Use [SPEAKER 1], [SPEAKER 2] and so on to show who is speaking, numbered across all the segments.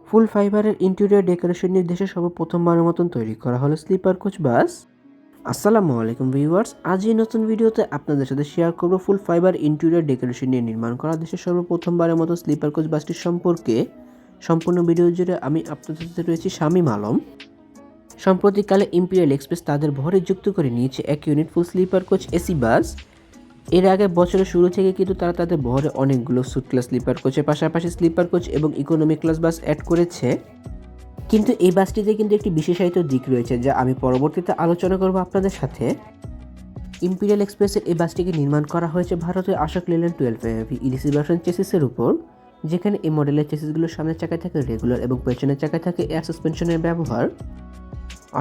[SPEAKER 1] ফুল ফাইবারের interior decoration নিয়ে দেশে সর্বপ্রথমবারের মতন তৈরি করা হলো স্লিপার কোচ বাস। আসসালামু আলাইকুম ভিউয়ার্স, আজ এই নতুন ভিডিওতে আপনাদের সাথে শেয়ার করব ফুল ফাইবার ইন্টেরিয়র ডেকোরেশন নিয়ে নির্মাণ করা দেশের সর্বপ্রথমবারের মতো স্লিপার কোচ বাসটির সম্পর্কে। সম্পূর্ণ ভিডিও জুড়ে আমি আপনাদের সাথে রয়েছি শামীম আলম। সাম্প্রতিককালে ইম্পেরিয়াল এক্সপ্রেস তাদের ভরে যুক্ত করে নিয়েছে এক ইউনিট ফুল স্লিপার কোচ এসি বাস। এর আগে বছরের শুরু থেকে কিন্তু তারা তাদের বহরে অনেকগুলো সুট ক্লাস স্লিপার কোচের পাশাপাশি স্লিপার কোচ এবং ইকোনমি ক্লাস বাস অ্যাড করেছে। কিন্তু এই বাসটিতে কিন্তু একটি বিশেষায়িত দিক রয়েছে যা আমি পরবর্তীতে আলোচনা করব আপনাদের সাথে। ইম্পেরিয়াল এক্সপ্রেসের এই বাসটিকে নির্মাণ করা হয়েছে ভারতের অশোক লেল্যান্ড 12 ইডিসি ভার্সন চেসিসের উপর, যেখানে এই মডেলের চেসিসগুলোর সামনের চাকায় থাকে রেগুলার এবং পেছনের চাকায় থাকে এয়ার সাসপেনশনের ব্যবহার।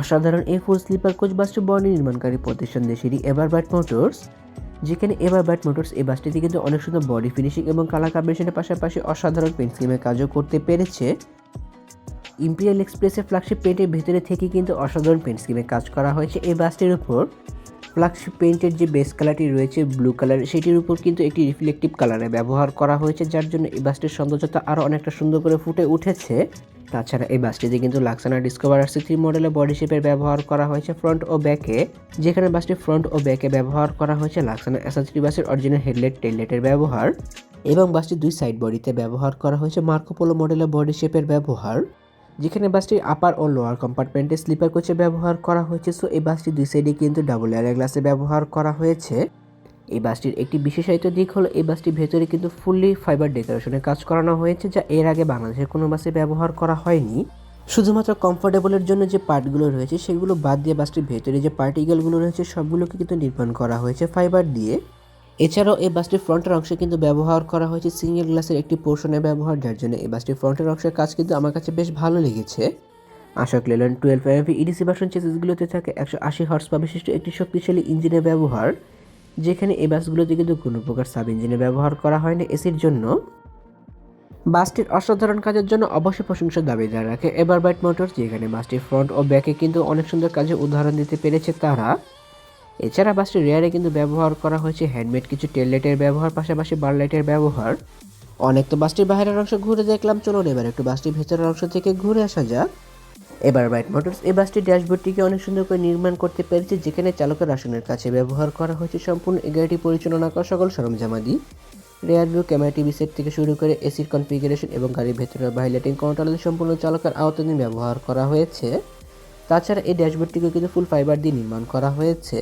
[SPEAKER 1] অসাধারণ এই ফুল স্লিপার কোচ বাসটি বর্ণি নির্মাণকারী প্রতিষ্ঠান দেশেরই এভারবাইট মোটরস, যেখানে এভারবাইট মোটরস এই বাসটিতে কিন্তু অনেক সুন্দর বডি ফিনিশিং এবং কালার কম্বিনেশনের পাশাপাশি অসাধারণ পেন্ট স্কিমের কাজও করতে পেরেছে। ইম্পেরিয়াল এক্সপ্রেসের ফ্ল্যাগশিপ পেন্টের ভেতরে থেকে কিন্তু অসাধারণ পেন্ট স্কিমে কাজ করা হয়েছে এই বাসটির উপর। ফ্ল্যাগশিপ পেন্টের যে বেস কালারটি রয়েছে ব্লু কালার, সেটির উপর কিন্তু একটি রিফ্লেকটিভ কালারে ব্যবহার করা হয়েছে, যার জন্য এই বাসটির সৌন্দর্যতা আরও অনেকটা সুন্দর করে ফুটে উঠেছে। তাছাড়া এই বাসটিতে কিন্তু লাক্সানা ডিসকভার RC3 মডেলের বডি শেপের ব্যবহার করা হয়েছে ফ্রন্ট ও ব্যাকে, যেখানে বাসটি ফ্রন্ট ও ব্যাকে ব্যবহার করা হয়েছে লাক্সানা SR3 বাসের অরিজিনাল হেডলাইট টেইললাইটের ব্যবহার, এবং বাসটির দুই সাইড বডিতে ব্যবহার করা হয়েছে মার্কোপোলো মডেলের বডি শেপের ব্যবহার, যেখানে বাসটির আপার ও লোয়ার কম্পার্টমেন্টে স্লিপার কোচে ব্যবহার করা হয়েছে। সো এই বাসটির দুই সাইডে কিন্তু ডাবল এয়ার গ্লাসে ব্যবহার করা হয়েছে। এই বাসটির একটি বিশেষায়িত দিক হলো এই বাসটির ভেতরে কিন্তু ফুললি ফাইবার ডেকোরেশনের কাজ করানো হয়েছে, যা এর আগে বাংলাদেশের কোনো বাসে ব্যবহার করা হয়নি। শুধুমাত্র কমফোর্টেবলের জন্য যে পার্টগুলো রয়েছে সেগুলো বাদ দিয়ে বাসটির ভেতরে যে পার্টিকেলগুলো রয়েছে সবগুলোকে কিন্তু নির্মাণ করা হয়েছে ফাইবার দিয়ে। এছাড়াও এই বাসটির ফ্রন্টের অংশে কিন্তু ব্যবহার করা হয়েছে সিঙ্গেল গ্লাসের একটি পোর্শনের ব্যবহার, যার জন্য এই বাসটির ফ্রন্টের অংশের কাজ কিন্তু আমার কাছে বেশ ভালো লেগেছে। অশোক লেল্যান্ড 12 ইডিসি ভার্সন চেসিসগুলোতে থাকে 180 হর্স পাওয়ার বিশিষ্ট একটি শক্তিশালী ইঞ্জিনের ব্যবহার, যেখানে এই বাসগুলোতে কিন্তু কোনো প্রকার সাব ইঞ্জিনের ব্যবহার করা হয় না এসির জন্য। বাসটির অসাধারণ কাজের জন্য অবশ্যই প্রশংসার দাবিদার রাখে এভারবাইট মোটরস, যেখানে বাসটির ফ্রন্ট ও ব্যাকে কিন্তু অনেক সুন্দর কাজে উদাহরণ দিতে পেরেছে তারা। এছাড়া বাসটির রেয়ারে কিন্তু ব্যবহার করা হয়েছে হ্যান্ডমেড কিছু টেল লাইটের ব্যবহার, পাশাপাশি বার লাইটের ব্যবহার। অনেক তো বাসটির বাইরের অংশ ঘুরে দেখলাম, চলুন এবার একটু বাসটির ভেতরের অংশ থেকে ঘুরে আসা যাক। এভারবাইট মোটরস এই বাসটির ড্যাশবোর্ডটিকে অনেক সুন্দর করে নির্মাণ করতে পেরেছে, যেখানে চালকের আসনের কাছে ব্যবহার করা হয়েছে সম্পূর্ণ গাড়িটি পরিচালনা করা সকল সরঞ্জামাদি। Rear view camera, TV set থেকে শুরু করে এসির কনফিগারেশন এবং গাড়ির ভেতরের হাইলাইটিং কন্ট্রোল সম্পূর্ণ চালকের আওতাধীন ব্যবহার করা হয়েছে। তাছাড়া এই ড্যাশবোর্ডটিকে কিন্তু ফুল ফাইবার দিয়ে নির্মাণ করা হয়েছে।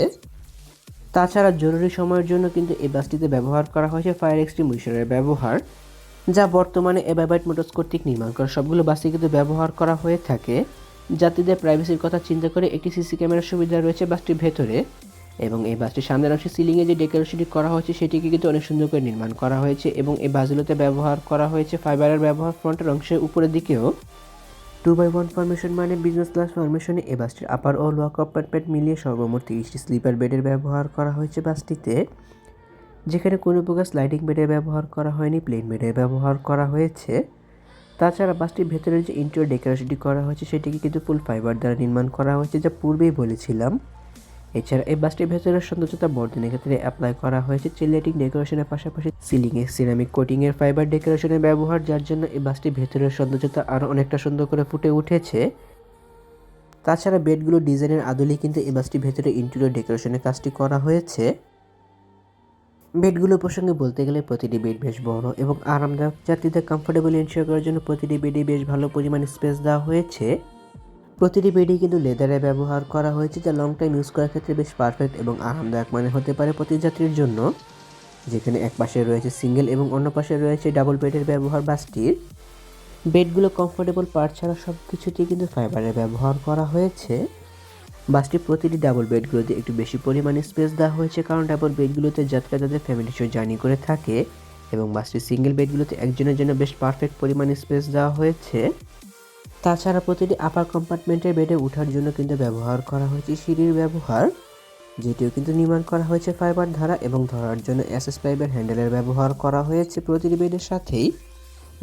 [SPEAKER 1] তাছাড়া জরুরি সময়ের জন্য কিন্তু এই বাসটিতে ব্যবহার করা হয়েছে ফায়ার এক্সটিংগুইশারের ব্যবহার, যা বর্তমানে এভারবাইট মোটরস কর্তৃক নির্মাণ করা সবগুলো বাসে কিন্তু ব্যবহার করা হয়ে থাকে। যাত্রীদের প্রাইভেসির কথা চিন্তা করে একটি সিসি ক্যামেরার সুবিধা রয়েছে বাসটির ভেতরে, এবং এই বাসটির সামনের অংশে সিলিংয়ে যে ডেকোরেশনটি করা হয়েছে সেটিকে কিন্তু অনেক সুন্দর করে নির্মাণ করা হয়েছে, এবং এই বাসগুলোতে ব্যবহার করা হয়েছে ফাইবারের ব্যবহার ফ্রন্টের অংশের উপরের দিকেও। 2x1 ফরমেশন মানে বিজনেস ক্লাস ফরমেশনে এই বাসটির আপার ও লোয়ার কম্পার্টমেন্ট মিলিয়ে সর্বমোট 30টি স্লিপার বেডের ব্যবহার করা হয়েছে বাসটিতে, যেখানে কোনো প্রকার স্লাইডিং বেডের ব্যবহার করা হয়নি, প্লেন বেডের ব্যবহার করা হয়েছে। তাছাড়া বাসটির ভেতরের যে ইন্টেরিয়র ডেকোরেশনটি করা হয়েছে সেটিকে কিন্তু ফুল ফাইবার দ্বারা নির্মাণ করা হয়েছে, যা পূর্বেই বলেছিলাম। এছাড়া এই বাসটির ভেতরের সৌন্দর্যতা বর্ধনের ক্ষেত্রে অ্যাপ্লাই করা হয়েছে চেলিয়াটিং ডেকোরেশনের পাশাপাশি সিলিংয়ে সিরামিক কোটিংয়ের ফাইবার ডেকোরেশনের ব্যবহার, যার জন্য এই বাসটির ভেতরের সৌন্দর্যতা আরও অনেকটা সুন্দর করে ফুটে উঠেছে। তাছাড়া বেডগুলো ডিজাইনের আদলেই কিন্তু এই বাসটির ভেতরে ইন্টেরিয়র ডেকোরেশনের কাজটি করা হয়েছে। বেডগুলো প্রসঙ্গে বলতে গেলে প্রতিটি বেড বেশ বড় এবং আরামদায়ক। যাত্রীদের কমফোর্টেবল এনশিওর করার জন্য প্রতিটি বেডে বেশ ভালো পরিমাণ স্পেস দেওয়া হয়েছে। প্রতিটি বেডেই কিন্তু লেদারে ব্যবহার করা হয়েছে, যা লং টাইম ইউজ করার ক্ষেত্রে বেশ পারফেক্ট এবং আরামদায়ক মানে হতে পারে প্রতি যাত্রীর জন্য, যেখানে এক পাশে রয়েছে সিঙ্গেল এবং অন্য পাশে রয়েছে ডাবল বেডের ব্যবহার বাসটির। বেডগুলো কমফোর্টেবল পার্ট ছাড়া সব কিছুতেই কিন্তু ফাইবারের ব্যবহার করা হয়েছে। বাসটির প্রতিটি ডাবল বেডগুলোতে একটু বেশি পরিমাণে স্পেস দেওয়া হয়েছে, কারণ ডাবল বেডগুলোতে যাত্রীরা তাদের ফ্যামিলি সহ জার্নি করে থাকে, এবং বাসটির সিঙ্গেল বেডগুলোতে একজনের জন্য বেশ পারফেক্ট পরিমাণে স্পেস দেওয়া হয়েছে। তাছাড়া প্রতিটি আপার কম্পার্টমেন্টের বেডে ওঠার জন্য কিন্তু ব্যবহার করা হয়েছে সিঁড়ির ব্যবহার, যেটিও কিন্তু নির্মাণ করা হয়েছে ফাইবার দ্বারা, এবং ধরার জন্য এসএস পাইপের হ্যান্ডেলের ব্যবহার করা হয়েছে প্রতিটি বেডের সাথেই।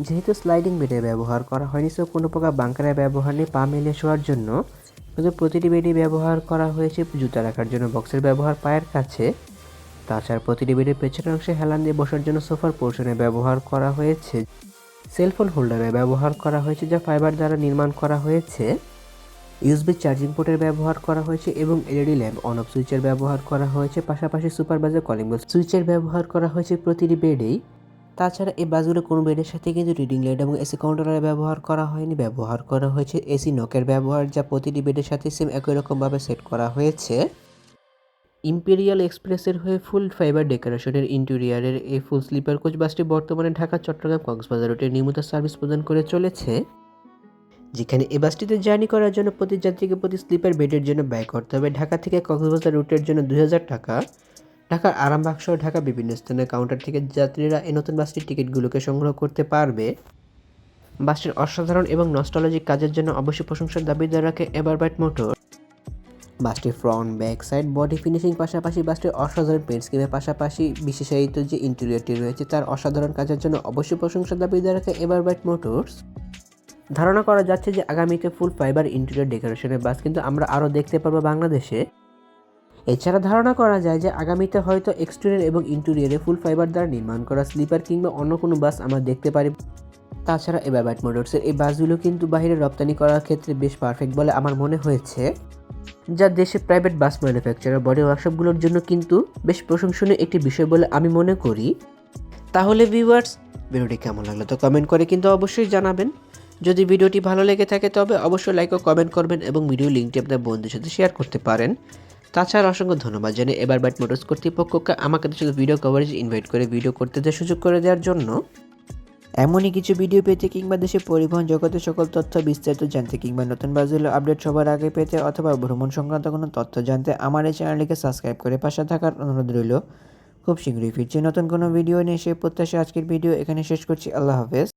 [SPEAKER 1] যেহেতু স্লাইডিং বেডের ব্যবহার করা হয়নি, সো কোনো প্রকার বাঙ্কারের ব্যবহার নেই পা মেলে শোয়ার জন্য, কিন্তু প্রতিটি বেডে ব্যবহার করা হয়েছে জুতা রাখার জন্য বক্সের ব্যবহার পায়ের কাছে। তাছাড়া প্রতিটি বেডের পেছনের অংশে হেলান দিয়ে বসার জন্য সোফার পোর্শনে ব্যবহার করা হয়েছে, সেলফোন হোল্ডারের ব্যবহার করা হয়েছে যা ফাইবার দ্বারা নির্মাণ করা হয়েছে। ইউএসবি চার্জিং পোর্টের ব্যবহার করা হয়েছে এবং এলইডি ল্যাম্প অন অফ সুইচের ব্যবহার করা হয়েছে। পাশাপাশি সুপারভাইজার কলিং বেল সুইচের ব্যবহার করা হয়েছে প্রতিটি বেডেই। তাছাড়া এই বাসগুলো কোনো বেডের সাথে কিন্তু রিডিং লাইট এবং এসি কাউন্টারের ব্যবহার করা হয়নি। ব্যবহার করা হয়েছে এসি নকের ব্যবহার, যা প্রতিটি বেডের সাথে সেম একই রকমভাবে সেট করা হয়েছে। ইম্পেরিয়াল এক্সপ্রেসের হয়ে ফুল ফাইবার ডেকোরেশনের ইন্টেরিয়ারের এই ফুল স্লিপার কোচ বাসটি বর্তমানে ঢাকা, চট্টগ্রাম, কক্সবাজার রুটে নিয়মিত সার্ভিস প্রদান করে চলেছে। যেখানে এই বাসটিতে জার্নি করার জন্য প্রতি যাত্রীকে প্রতি স্লিপার বেডের জন্য ব্যয় করতে হবে ঢাকা থেকে কক্সবাজার রুটের জন্য 2000 টাকা। ঢাকার আরামবাগ সহ ঢাকা বিভিন্ন স্থানের কাউন্টার থেকে যাত্রীরা এই নতুন বাসটির টিকিটগুলোকে সংগ্রহ করতে পারবে। বাসটির অসাধারণ এবং নস্টালজিক কাজের জন্য অবশ্যই প্রশংসার দাবিদার রাখে এভারবাইট মোটর। বাসটির front, back side, body finishing, পাশাপাশি বাসটির অসাধারণ পেইন্ট স্কিমের পাশাপাশি বিশেষায়িত যে ইন্টেরিয়রটি রয়েছে তার অসাধারণ কাজের জন্য অবশ্যই প্রশংসার দাবিদার রাখে এভারবাইট মোটরস। ধারণা করা যাচ্ছে যে আগামীতে ফুল ফাইবার ইন্টেরিয়র ডেকোরেশনের বাস কিন্তু আমরা আরও দেখতে পারবো বাংলাদেশে। এছাড়া ধারণা করা যায় যে আগামীতে হয়তো এক্সটেরিয়র এবং ইন্টেরিয়রে ফুল ফাইবার দ্বারা নির্মাণ করা স্লিপার কিংবা অন্য কোনো বাস আমরা দেখতে পারি। তাছাড়া এভারবাইট মোটরসের এই বাসগুলো কিন্তু বাইরে রপ্তানি করার ক্ষেত্রে বেশ পারফেক্ট বলে আমার মনে হয়েছে, যা দেশে প্রাইভেট বাস ম্যানুফ্যাকচারার বডি ওয়ার্কশপগুলোর জন্য কিন্তু বেশ প্রশংসনীয় একটি বিষয় বলে আমি মনে করি। তাহলে ভিউয়ার্স, ভিডিওটি কেমন লাগলো তো কমেন্ট করে কিন্তু অবশ্যই জানাবেন। যদি ভিডিওটি ভালো লেগে থাকে তবে অবশ্যই লাইক ও কমেন্ট করবেন এবং ভিডিও লিঙ্কটি আপনার বন্ধুদের সাথে শেয়ার করতে পারেন। তাছাড়া অসংখ্য ধন্যবাদ জানিয়ে এভারবাইট মোটরস কর্তৃপক্ষকে আমাকে শুধু ভিডিও কভারেজ ইনভাইট করে ভিডিও করতে সুযোগ করে দেওয়ার জন্য। এমনই কিছু ভিডিও পেতে কিংবা দেশের পরিবহন জগতের সকল তথ্য বিস্তারিত জানতে কিংবা নতুন বাসগুলো আপডেট সবার আগে পেতে অথবা ভ্রমণ সংক্রান্ত কোনো তথ্য জানতে আমার এই চ্যানেলটিকে সাবস্ক্রাইব করে পাশে থাকার অনুরোধ রইল। খুব শীঘ্রই ফিরছি নতুন কোনো ভিডিও নিয়ে, সেই প্রত্যাশা আজকের ভিডিও এখানে শেষ করছি। আল্লাহ হাফেজ।